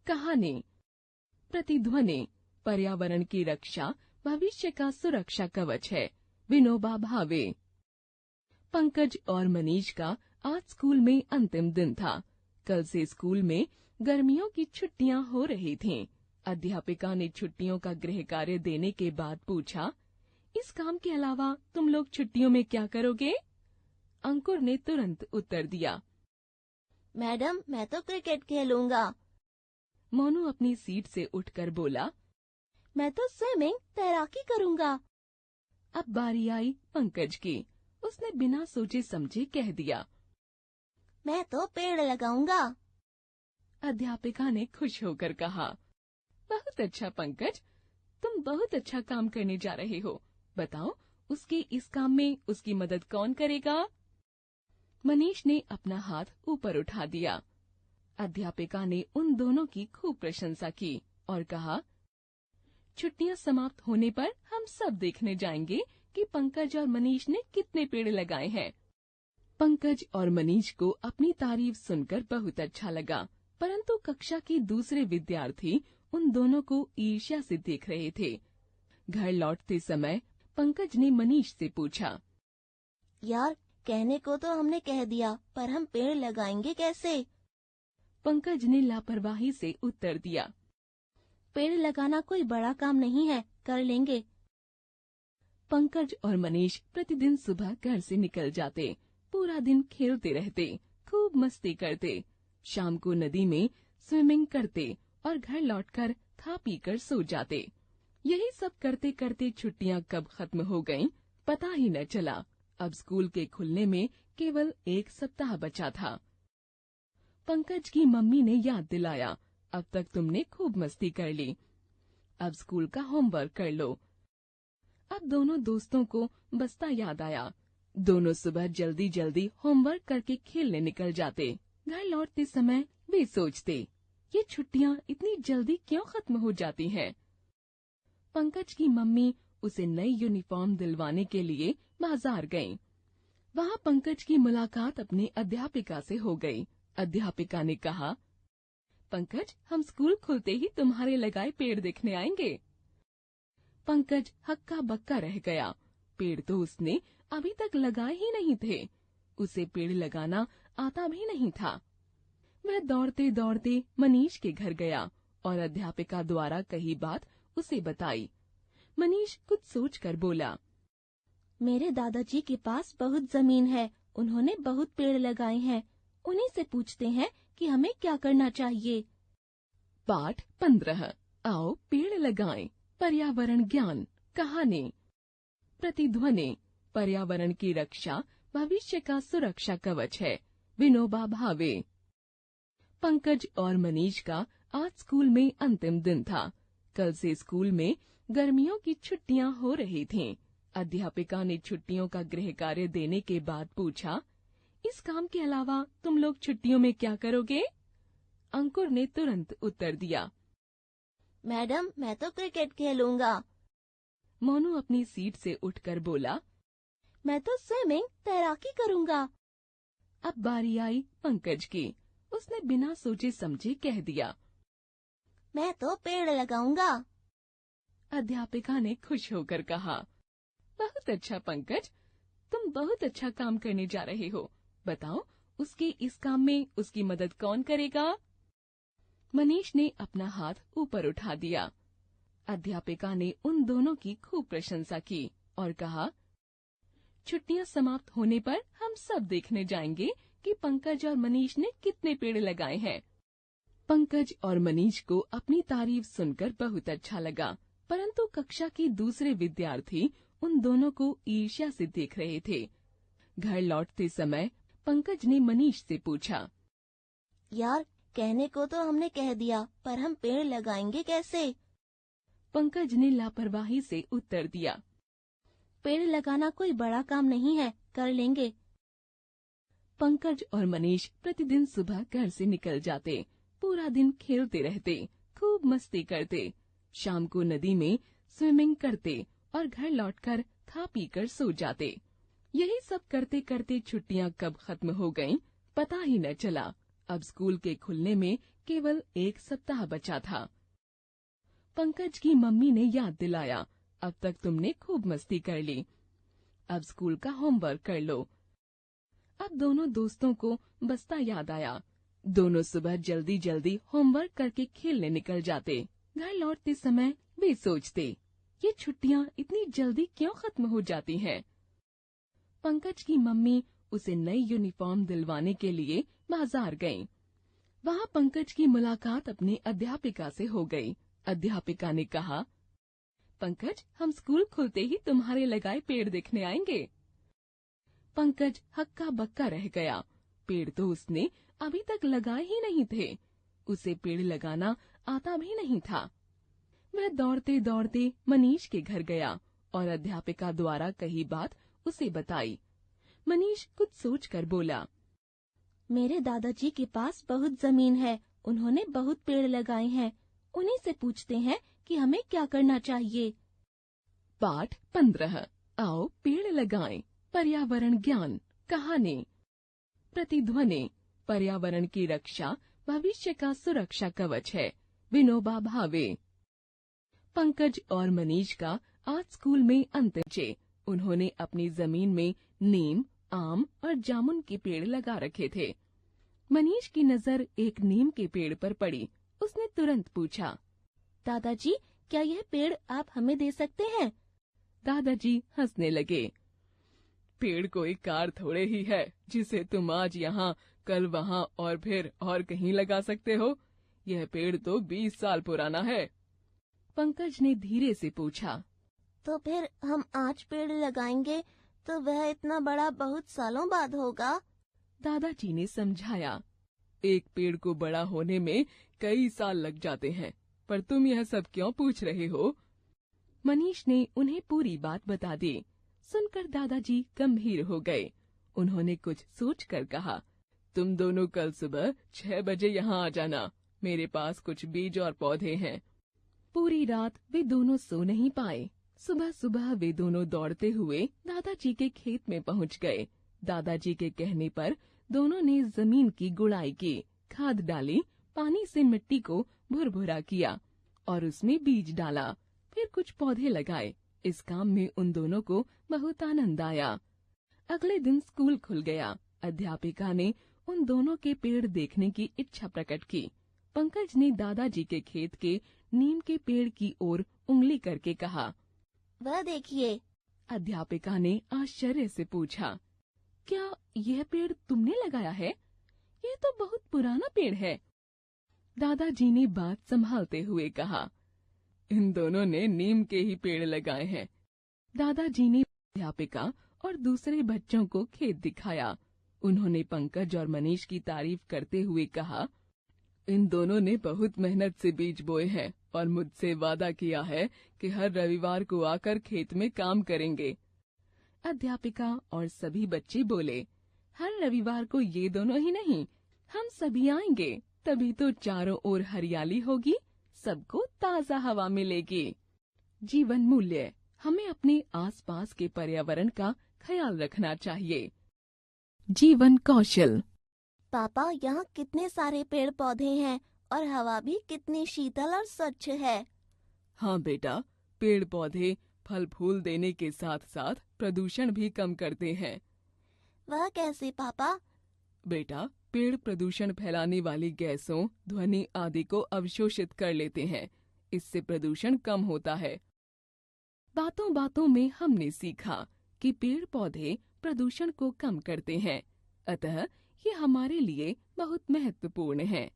कहानी। प्रतिध्वनि पर्यावरण की रक्षा भविष्य का सुरक्षा कवच है। विनोबा भावे। पंकज और मनीष का आज स्कूल में अंतिम दिन था। कल से स्कूल में गर्मियों की छुट्टियां हो रही थीं। अध्यापिका ने छुट्टियों का गृह कार्य देने के बाद पूछा, इस काम के अलावा तुम लोग छुट्टियों में क्या करोगे? अंकुर ने तुरंत उत्तर दिया, मैडम मैं तो क्रिकेट खेलूंगा। मोनू अपनी सीट से उठकर बोला, मैं तो स्विमिंग तैराकी करूंगा। अब बारी आई पंकज की। उसने बिना सोचे समझे कह दिया, मैं तो पेड़ लगाऊंगा। अध्यापिका ने खुश होकर कहा, बहुत अच्छा पंकज, तुम बहुत अच्छा काम करने जा रहे हो। बताओ, उसके इस काम में उसकी मदद कौन करेगा? मनीष ने अपना हाथ ऊपर उठा दिया। अध्यापिका ने उन दोनों की खूब प्रशंसा की और कहा, छुट्टियां समाप्त होने पर हम सब देखने जाएंगे कि पंकज और मनीष ने कितने पेड़ लगाए हैं। पंकज और मनीष को अपनी तारीफ सुनकर बहुत अच्छा लगा, परंतु कक्षा के दूसरे विद्यार्थी उन दोनों को ईर्ष्या से देख रहे थे। घर लौटते समय पंकज ने मनीष से पूछा, यार कहने को तो हमने कह दिया, पर हम पेड़ लगाएंगे कैसे? पंकज ने लापरवाही से उत्तर दिया, पेड़ लगाना कोई बड़ा काम नहीं है, कर लेंगे। पंकज और मनीष प्रतिदिन सुबह घर से निकल जाते, पूरा दिन खेलते रहते, खूब मस्ती करते, शाम को नदी में स्विमिंग करते और घर लौटकर खा पीकर सो जाते। यही सब करते करते छुट्टियां कब खत्म हो गईं, पता ही न चला। अब स्कूल के खुलने में केवल 1 सप्ताह बचा था। पंकज की मम्मी ने याद दिलाया, अब तक तुमने खूब मस्ती कर ली, अब स्कूल का होमवर्क कर लो। अब दोनों दोस्तों को बस्ता याद आया। दोनों सुबह जल्दी जल्दी होमवर्क करके खेलने निकल जाते। घर लौटते समय वे सोचते, ये छुट्टियां इतनी जल्दी क्यों खत्म हो जाती हैं? पंकज की मम्मी उसे नई यूनिफॉर्म दिलवाने के लिए बाजार गईं। वहाँ पंकज की मुलाकात अपनी अध्यापिका से हो गई। अध्यापिका ने कहा, पंकज, हम स्कूल खुलते ही तुम्हारे लगाए पेड़ देखने आएंगे। पंकज हक्का बक्का रह गया। पेड़ तो उसने अभी तक लगाए ही नहीं थे। उसे पेड़ लगाना आता भी नहीं था। वह दौड़ते दौड़ते मनीष के घर गया और अध्यापिका द्वारा कही बात उसे बताई। मनीष कुछ सोचकर बोला, मेरे दादाजी के पास बहुत जमीन है, उन्होंने बहुत पेड़ लगाए हैं, उन्हीं से पूछते हैं कि हमें क्या करना चाहिए। पाठ 15। आओ पेड़ लगाएं। पर्यावरण ज्ञान। कहानी। प्रतिध्वनि पर्यावरण की रक्षा भविष्य का सुरक्षा कवच है। विनोबा भावे। पंकज और मनीष का आज स्कूल में अंतिम दिन था। कल से स्कूल में गर्मियों की छुट्टियां हो रही थीं। अध्यापिका ने छुट्टियों का गृह कार्य देने के बाद पूछा, इस काम के अलावा तुम लोग छुट्टियों में क्या करोगे? अंकुर ने तुरंत उत्तर दिया, मैडम मैं तो क्रिकेट खेलूंगा। मोनू अपनी सीट से उठकर बोला, मैं तो स्विमिंग तैराकी करूंगा। अब बारी आई पंकज की। उसने बिना सोचे समझे कह दिया, मैं तो पेड़ लगाऊंगा। अध्यापिका ने खुश होकर कहा, बहुत अच्छा पंकज, तुम बहुत अच्छा काम करने जा रहे हो। बताओ, उसके इस काम में उसकी मदद कौन करेगा? मनीष ने अपना हाथ ऊपर उठा दिया। अध्यापिका ने उन दोनों की खूब प्रशंसा की और कहा, छुट्टियां समाप्त होने पर हम सब देखने जाएंगे कि पंकज और मनीष ने कितने पेड़ लगाए हैं। पंकज और मनीष को अपनी तारीफ सुनकर बहुत अच्छा लगा, परंतु कक्षा के दूसरे विद्यार्थी उन दोनों को ईर्ष्या से देख रहे थे। घर लौटते समय पंकज ने मनीष से पूछा, यार कहने को तो हमने कह दिया, पर हम पेड़ लगाएंगे कैसे? पंकज ने लापरवाही से उत्तर दिया, पेड़ लगाना कोई बड़ा काम नहीं है, कर लेंगे। पंकज और मनीष प्रतिदिन सुबह घर से निकल जाते, पूरा दिन खेलते रहते, खूब मस्ती करते, शाम को नदी में स्विमिंग करते और घर लौटकर खा पीकर सो जाते। यही सब करते करते छुट्टियां कब खत्म हो गईं, पता ही न चला। अब स्कूल के खुलने में केवल 1 सप्ताह बचा था। पंकज की मम्मी ने याद दिलाया, अब तक तुमने खूब मस्ती कर ली, अब स्कूल का होमवर्क कर लो। अब दोनों दोस्तों को बस्ता याद आया। दोनों सुबह जल्दी जल्दी होमवर्क करके खेलने निकल जाते। घर लौटते समय वे सोचते, ये छुट्टियां इतनी जल्दी क्यों खत्म हो जाती हैं? पंकज की मम्मी उसे नई यूनिफॉर्म दिलवाने के लिए बाजार गईं। वहाँ पंकज की मुलाकात अपनी अध्यापिका से हो गई। अध्यापिका ने कहा, पंकज, हम स्कूल खुलते ही तुम्हारे लगाए पेड़ देखने आएंगे। पंकज हक्का बक्का रह गया। पेड़ तो उसने अभी तक लगाए ही नहीं थे। उसे पेड़ लगाना आता भी नहीं था। वह दौड़ते दौड़ते मनीष के घर गया और अध्यापिका द्वारा कही बात उसे बताई। मनीष कुछ सोचकर बोला, मेरे दादाजी के पास बहुत जमीन है, उन्होंने बहुत पेड़ लगाए हैं। उन्हीं से पूछते हैं कि हमें क्या करना चाहिए। पाठ 15। आओ पेड़ लगाएं। पर्यावरण ज्ञान। कहानी। प्रतिध्वनि। पर्यावरण की रक्षा भविष्य का सुरक्षा कवच है। विनोबा भावे। पंकज और मनीष का आज स्कूल में अंतर्चय। उन्होंने अपनी जमीन में नीम, आम और जामुन के पेड़ लगा रखे थे। मनीष की नजर एक नीम के पेड़ पर पड़ी। उसने तुरंत पूछा, दादाजी, क्या यह पेड़ आप हमें दे सकते हैं? दादाजी हंसने लगे। पेड़ कोई कार थोड़े ही है जिसे तुम आज यहाँ, कल वहाँ और फिर और कहीं लगा सकते हो। यह पेड़ तो 20 साल पुराना है। पंकज ने धीरे से पूछा, तो फिर हम आज पेड़ लगाएंगे तो वह इतना बड़ा बहुत सालों बाद होगा? दादाजी ने समझाया, एक पेड़ को बड़ा होने में कई साल लग जाते हैं, पर तुम यह सब क्यों पूछ रहे हो? मनीष ने उन्हें पूरी बात बता दी। सुनकर दादाजी गंभीर हो गए। उन्होंने कुछ सोचकर कहा, तुम दोनों कल सुबह 6 बजे यहाँ आ जाना। मेरे पास कुछ बीज और पौधे हैं। पूरी रात वे दोनों सो नहीं पाए। सुबह सुबह वे दोनों दौड़ते हुए दादाजी के खेत में पहुँच गए। दादाजी के कहने पर दोनों ने जमीन की गुड़ाई की, खाद डाली, पानी से मिट्टी को भुरभुरा किया और उसमें बीज डाला। फिर कुछ पौधे लगाए। इस काम में उन दोनों को बहुत आनंद आया। अगले दिन स्कूल खुल गया। अध्यापिका ने उन दोनों के पेड़ देखने की इच्छा प्रकट की। पंकज ने दादाजी के खेत के नीम के पेड़ की ओर उंगली करके कहा, वह देखिए। अध्यापिका ने आश्चर्य से पूछा, क्या यह पेड़ तुमने लगाया है? यह तो बहुत पुराना पेड़ है। दादाजी ने बात संभालते हुए कहा, इन दोनों ने नीम के ही पेड़ लगाए हैं। दादाजी ने अध्यापिका और दूसरे बच्चों को खेत दिखाया। उन्होंने पंकज और मनीष की तारीफ करते हुए कहा, इन दोनों ने बहुत मेहनत से बीज बोए हैं और मुझसे वादा किया है कि हर रविवार को आकर खेत में काम करेंगे। अध्यापिका और सभी बच्चे बोले, हर रविवार को ये दोनों ही नहीं, हम सभी आएंगे, तभी तो चारों ओर हरियाली होगी, सबको ताज़ा हवा मिलेगी। जीवन मूल्य। हमें अपने आसपास के पर्यावरण का ख्याल रखना चाहिए। जीवन कौशल। पापा, यहाँ कितने सारे पेड़ पौधे हैं और हवा भी कितनी शीतल और स्वच्छ है। हाँ बेटा, पेड़ पौधे फल फूल देने के साथ साथ प्रदूषण भी कम करते हैं। वह कैसे पापा? बेटा, पेड़ प्रदूषण फैलाने वाली गैसों, ध्वनि आदि को अवशोषित कर लेते हैं। इससे प्रदूषण कम होता है। बातों बातों में हमने सीखा कि पेड़ पौधे प्रदूषण को कम करते हैं, अतः ये हमारे लिए बहुत महत्वपूर्ण है।